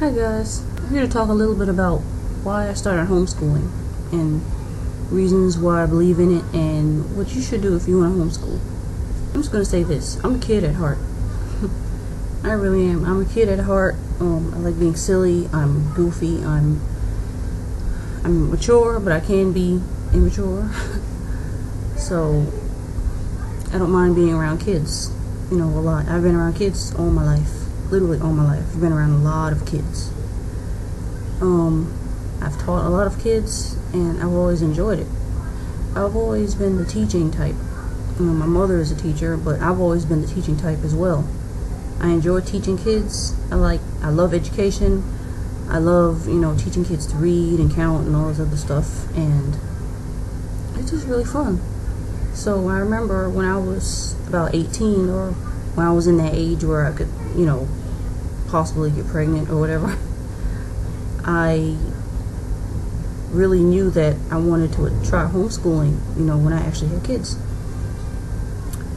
Hi guys, I'm here to talk a little bit about why I started homeschooling and reasons why I believe in it and what you should do if you want to homeschool. I'm just going to say this, I'm a kid at heart. I really am. I'm a kid at heart. I like being silly, I'm goofy, I'm mature, but I can be immature. So I don't mind being around kids, a lot. I've been around kids all my life. Literally all my life. I've been around a lot of kids. I've taught a lot of kids, and I've always enjoyed it. I've always been the teaching type. My mother is a teacher, but I've always been the teaching type as well. I enjoy teaching kids. I love education. I love, teaching kids to read and count and all this other stuff, and it's just really fun. So I remember when I was about 18, or when I was in that age where I could, possibly get pregnant or whatever, I really knew that I wanted to try homeschooling, when I actually had kids.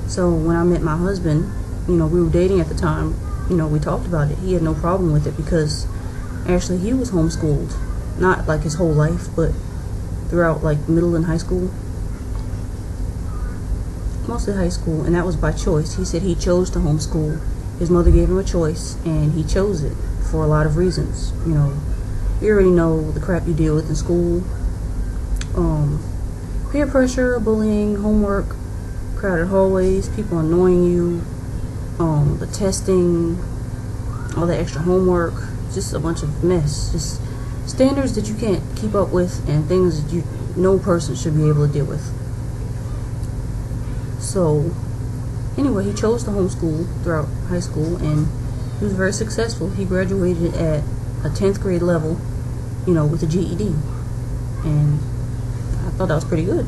So when I met my husband, we were dating at the time, we talked about it. He had no problem with it because actually he was homeschooled, not like his whole life, but throughout like middle and high school. Mostly high school, and that was by choice. He said he chose to homeschool. His mother gave him a choice, and he chose it for a lot of reasons. You already know the crap you deal with in school. Peer pressure, bullying, homework, crowded hallways, people annoying you, the testing, all the extra homework, just a bunch of mess. Just standards that you can't keep up with, and things that no person should be able to deal with. So anyway, he chose to homeschool throughout high school, and he was very successful. He graduated at a 10th grade level, with a GED, and I thought that was pretty good.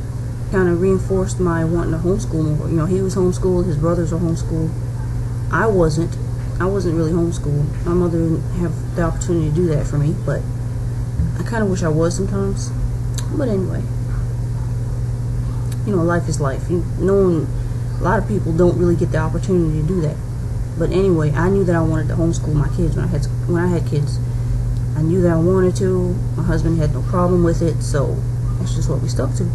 Kind of reinforced my wanting to homeschool more. He was homeschooled, his brothers were homeschooled. I wasn't really homeschooled. My mother didn't have the opportunity to do that for me, but I kind of wish I was sometimes. But anyway, life is life. A lot of people don't really get the opportunity to do that. But anyway, I knew that I wanted to homeschool my kids when I had kids. I knew that I wanted to. My husband had no problem with it, so that's just what we stuck to.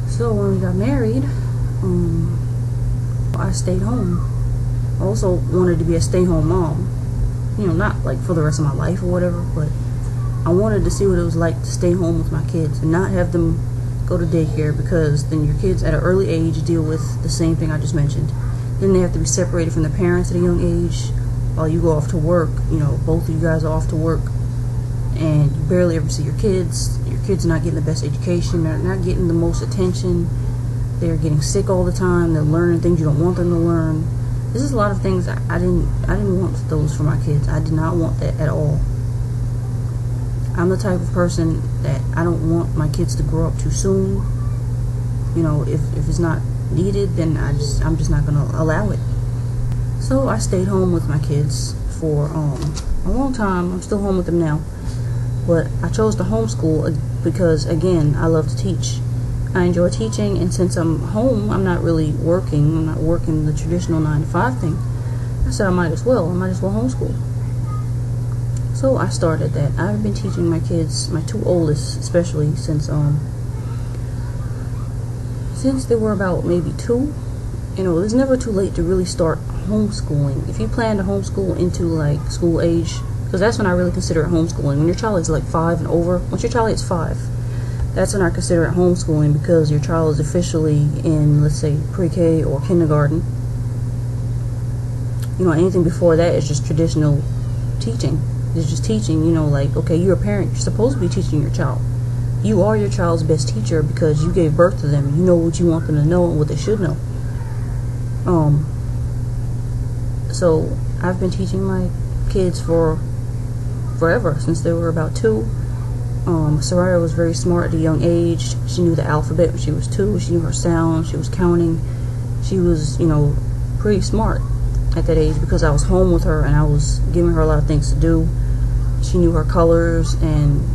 So when we got married, I stayed home. I also wanted to be a stay-home mom. Not like for the rest of my life or whatever, but I wanted to see what it was like to stay home with my kids and not have them go to daycare, because then your kids at an early age deal with the same thing I just mentioned. Then they have to be separated from their parents at a young age while you go off to work. Both of you guys are off to work, and you barely ever see your kids. Your kids are not getting the best education. They're not getting the most attention. They're getting sick all the time. They're learning things you don't want them to learn. This is a lot of things I didn't want those for my kids. I did not want that at all. I'm the type of person that I don't want my kids to grow up too soon. If it's not needed, then I'm just not going to allow it. So I stayed home with my kids for a long time. I'm still home with them now. But I chose to homeschool because, again, I love to teach. I enjoy teaching, and since I'm home, I'm not really working. I'm not working the traditional 9-to-5 thing. I said I might as well homeschool. So I started that. I've been teaching my kids, my two oldest especially, since they were about maybe 2. It's never too late to really start homeschooling. If you plan to homeschool into like school age, because that's when I really consider it homeschooling. When your child is like 5 and over, once your child hits 5, that's when I consider it homeschooling, because your child is officially in, let's say, pre-K or kindergarten. Anything before that is just traditional teaching. It's just teaching, okay, you're a parent, you're supposed to be teaching your child. You are your child's best teacher because you gave birth to them. You know what you want them to know and what they should know. So I've been teaching my kids for forever, since they were about 2. Soraya was very smart at a young age. She knew the alphabet when she was 2. She knew her sounds. She was counting. She was, pretty smart at that age, because I was home with her and I was giving her a lot of things to do. She knew her colors and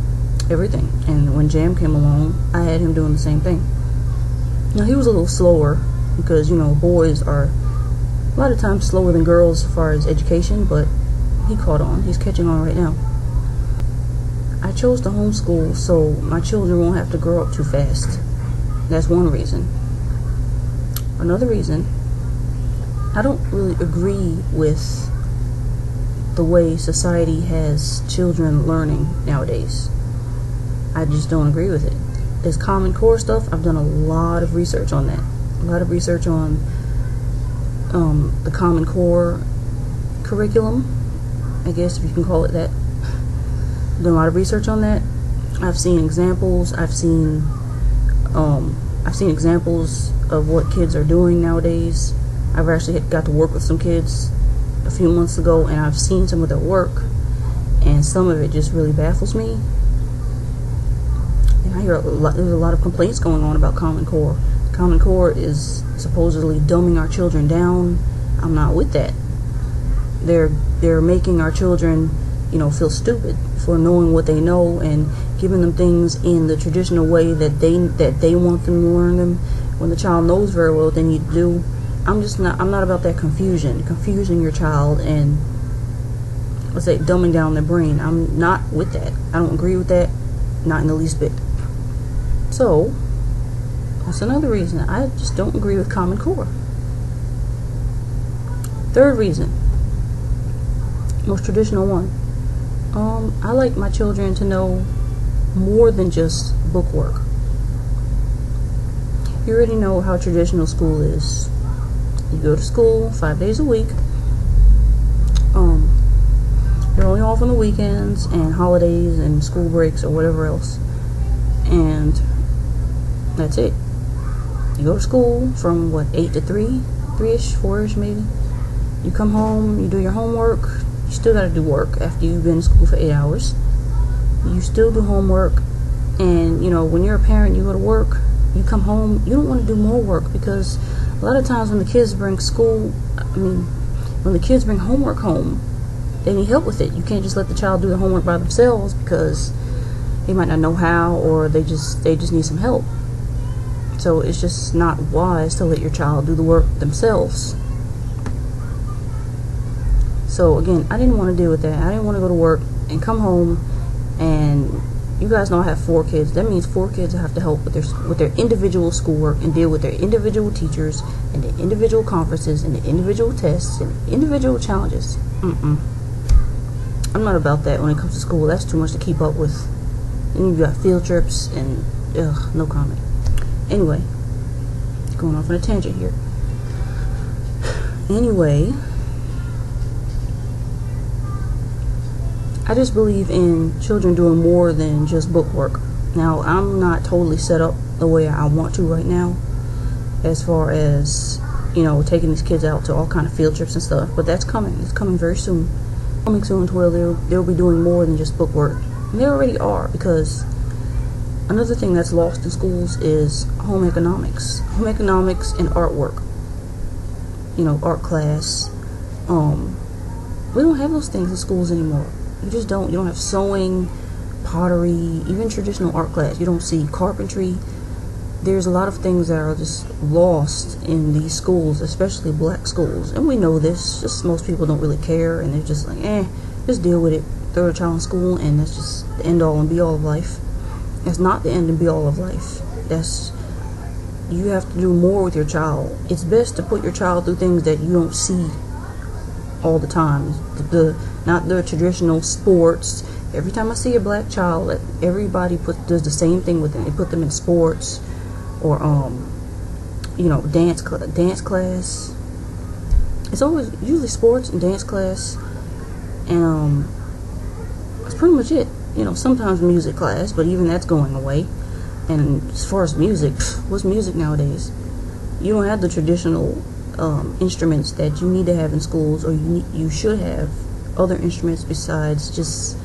everything. And when Jam came along, I had him doing the same thing. Now, he was a little slower because, boys are a lot of times slower than girls as far as education, but he caught on. He's catching on right now. I chose to homeschool so my children won't have to grow up too fast. That's one reason. Another reason, I don't really agree with the way society has children learning nowadays. I just don't agree with it. This Common Core stuff, I've done a lot of research on that. A lot of research on the Common Core curriculum, I guess if you can call it that. I've done a lot of research on that. I've seen examples. I've seen examples of what kids are doing nowadays. I've actually got to work with some kids a few months ago, and I've seen some of their work, and some of it just really baffles me. And I hear there's a lot of complaints going on about Common Core. Common Core is supposedly dumbing our children down. I'm not with that. They're making our children, feel stupid for knowing what they know and giving them things in the traditional way that they want them to learn them, when the child knows very well what they need to do. I'm not about that confusing your child and, let's say, dumbing down their brain. I'm not with that. I don't agree with that, not in the least bit. So that's another reason I just don't agree with Common Core. Third reason, most traditional one, I like my children to know more than just book work. You already know how traditional school is. You go to school 5 days a week. You're only off on the weekends and holidays and school breaks or whatever else. And that's it. You go to school from 8 to 3, 3-ish, 4-ish maybe. You come home, you do your homework. You still gotta do work after you've been in school for 8 hours. You still do homework, and when you're a parent, you go to work, you come home, you don't want to do more work, because a lot of times when the kids bring when the kids bring homework home, they need help with it. You can't just let the child do the homework by themselves, because they might not know how, or they just need some help. So it's just not wise to let your child do the work themselves. So again, I didn't want to deal with that. I didn't want to go to work and come home, and you guys know I have 4 kids. That means 4 kids have to help with their individual schoolwork and deal with their individual teachers and their individual conferences and the individual tests and individual challenges. I'm not about that when it comes to school. That's too much to keep up with. And you've got field trips and no comment. Anyway, going off on a tangent here. Anyway, I just believe in children doing more than just book work. Now, I'm not totally set up the way I want to right now, as far as, taking these kids out to all kind of field trips and stuff, but that's coming. It's coming very soon. Coming soon to where they'll be doing more than just book work. And they already are, because another thing that's lost in schools is home economics. Home economics and artwork. Art class. We don't have those things in schools anymore. You just don't. You don't have sewing, pottery, even traditional art class. You don't see carpentry. There's a lot of things that are just lost in these schools, especially black schools. And we know this, just most people don't really care, and they're just like, just deal with it. Throw a child in school, and that's just the end all and be all of life. That's not the end and be all of life. You have to do more with your child. It's best to put your child through things that you don't see all the time. Not the traditional sports. Every time I see a black child, everybody does the same thing with them. They put them in sports, or dance class. It's always usually sports and dance class, and that's pretty much it. Sometimes music class, but even that's going away. And as far as music, what's music nowadays? You don't have the traditional instruments that you need to have in schools, or you should have other instruments besides just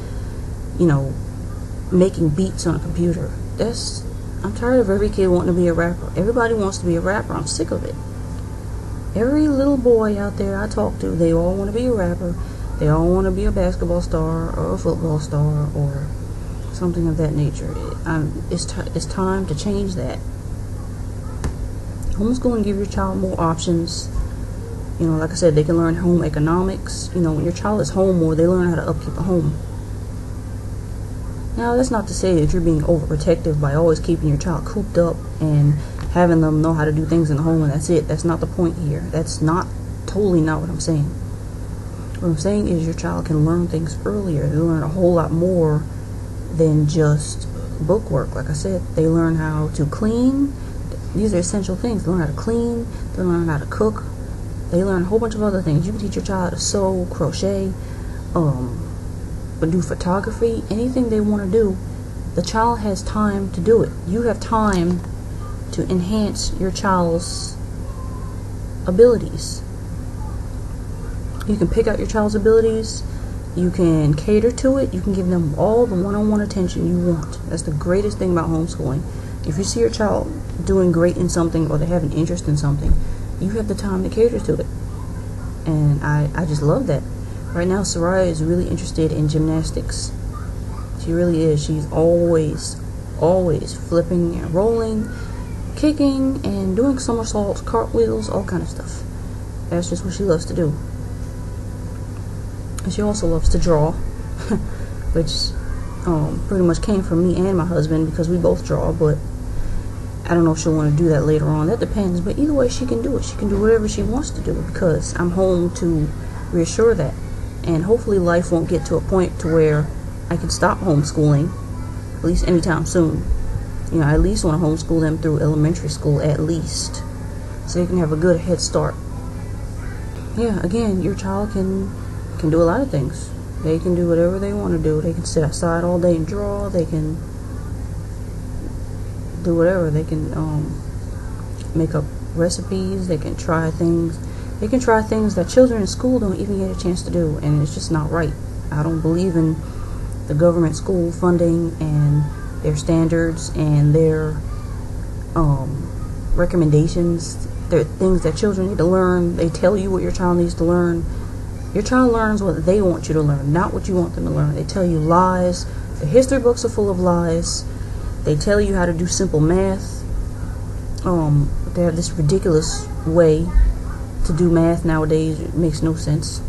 making beats on a computer. I'm tired of every kid wanting to be a rapper. Everybody wants to be a rapper. I'm sick of it. Every little boy out there I talk to, they all want to be a rapper. They all want to be a basketball star or a football star or something of that nature. It's time to change that. Homeschooling, give your child more options. You know, like I said, they can learn home economics. You know, when your child is home more, they learn how to upkeep a home. Now, that's not to say that you're being overprotective by always keeping your child cooped up and having them know how to do things in the home and that's it. That's not the point here. That's totally not what I'm saying. What I'm saying is your child can learn things earlier. They learn a whole lot more than just book work. Like I said, they learn how to clean. These are essential things. They learn how to clean. They learn how to cook. They learn a whole bunch of other things. You can teach your child to sew, crochet, but do photography, anything they want to do. The child has time to do it. You have time to enhance your child's abilities. You can pick out your child's abilities. You can cater to it. You can give them all the one-on-one attention you want. That's the greatest thing about homeschooling. If you see your child doing great in something or they have an interest in something, you have the time to cater to it. And I just love that. Right now, Soraya is really interested in gymnastics. She really is. She's always flipping and rolling, kicking, and doing somersaults, cartwheels, all kind of stuff. That's just what she loves to do. And she also loves to draw, which pretty much came from me and my husband because we both draw, but I don't know if she'll want to do that later on. That depends, but either way, she can do it. She can do whatever she wants to do because I'm home to reassure that. And hopefully life won't get to a point to where I can stop homeschooling, at least anytime soon. You know, I at least want to homeschool them through elementary school, at least, so they can have a good head start. Yeah, again, your child can do a lot of things. They can do whatever they want to do. They can sit outside all day and draw. They can do whatever. They can make up recipes. They can try things. They can try things that children in school don't even get a chance to do, and it's just not right. I don't believe in the government school funding and their standards and their recommendations. They're things that children need to learn. They tell you what your child needs to learn. Your child learns what they want you to learn, not what you want them to learn. They tell you lies. The history books are full of lies. They tell you how to do simple math. They have this ridiculous way to do math nowadays. It makes no sense.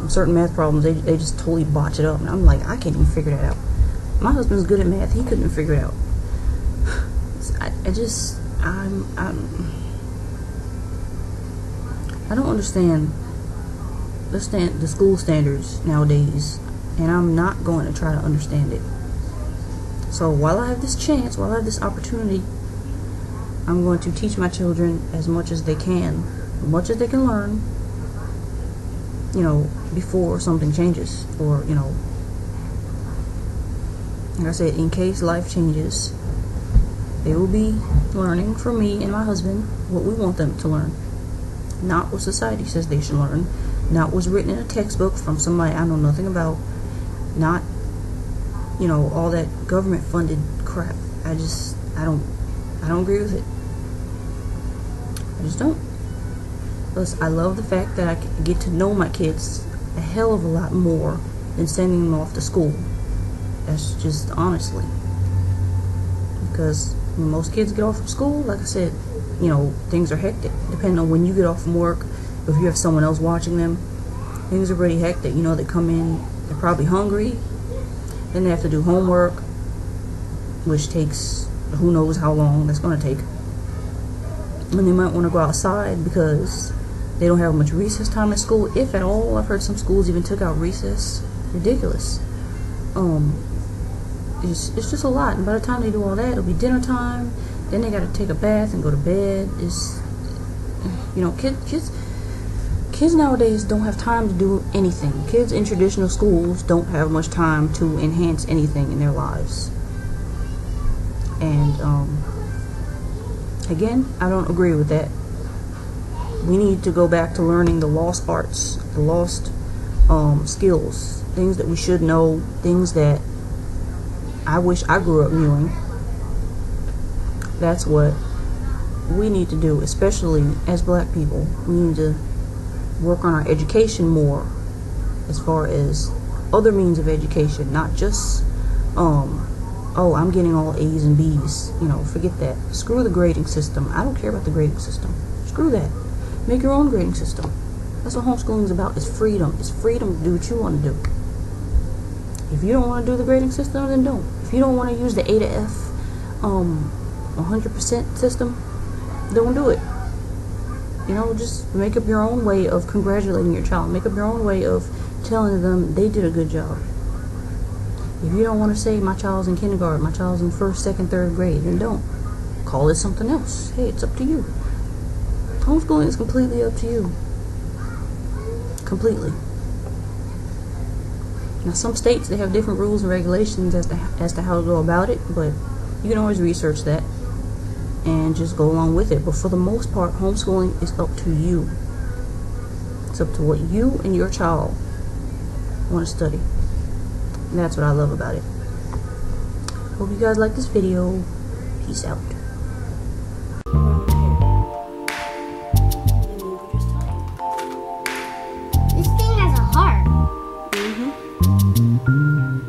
Certain math problems, they just totally botch it up, and I'm like, I can't even figure that out. My husband's good at math. He couldn't figure it out. I don't understand the school standards nowadays, and I'm not going to try to understand it. So while I have this chance, while I have this opportunity, I'm going to teach my children as much as they can, as much as they can learn, you know, before something changes, or, you know, like I said, in case life changes, they will be learning from me and my husband what we want them to learn, not what society says they should learn, not what's written in a textbook from somebody I know nothing about, not, you know, all that government funded crap. I don't agree with it. I just don't. Plus, I love the fact that I get to know my kids a hell of a lot more than sending them off to school. That's just honestly. Because when most kids get off from school, like I said, you know, things are hectic. Depending on when you get off from work, if you have someone else watching them, things are pretty hectic. You know, they come in, they're probably hungry, then they have to do homework, which takes who knows how long that's going to take. And they might want to go outside because they don't have much recess time at school, if at all. I've heard some schools even took out recess. Ridiculous. It's just a lot. And by the time they do all that, it'll be dinner time. Then they got to take a bath and go to bed. It's, you know, kids nowadays don't have time to do anything. Kids in traditional schools don't have much time to enhance anything in their lives. And again, I don't agree with that. We need to go back to learning the lost arts, the lost skills, things that we should know, things that I wish I grew up knowing. That's what we need to do, especially as black people. We need to work on our education more, as far as other means of education, not just oh, I'm getting all A's and B's. You know, forget that. Screw the grading system. I don't care about the grading system. Screw that. Make your own grading system. That's what homeschooling is about. It's freedom. It's freedom to do what you want to do. If you don't want to do the grading system, then don't. If you don't want to use the A to F 100% system, don't do it. You know, just make up your own way of congratulating your child. Make up your own way of telling them they did a good job. If you don't want to say my child's in kindergarten, my child's in 1st, 2nd, 3rd grade, then don't. Call it something else. Hey, it's up to you. Homeschooling is completely up to you. Completely. Now, some states, they have different rules and regulations as to how to go about it, but you can always research that and just go along with it. But for the most part, homeschooling is up to you. It's up to what you and your child want to study. And that's what I love about it. Hope you guys like this video. Peace out. This thing has a heart. Mm-hmm.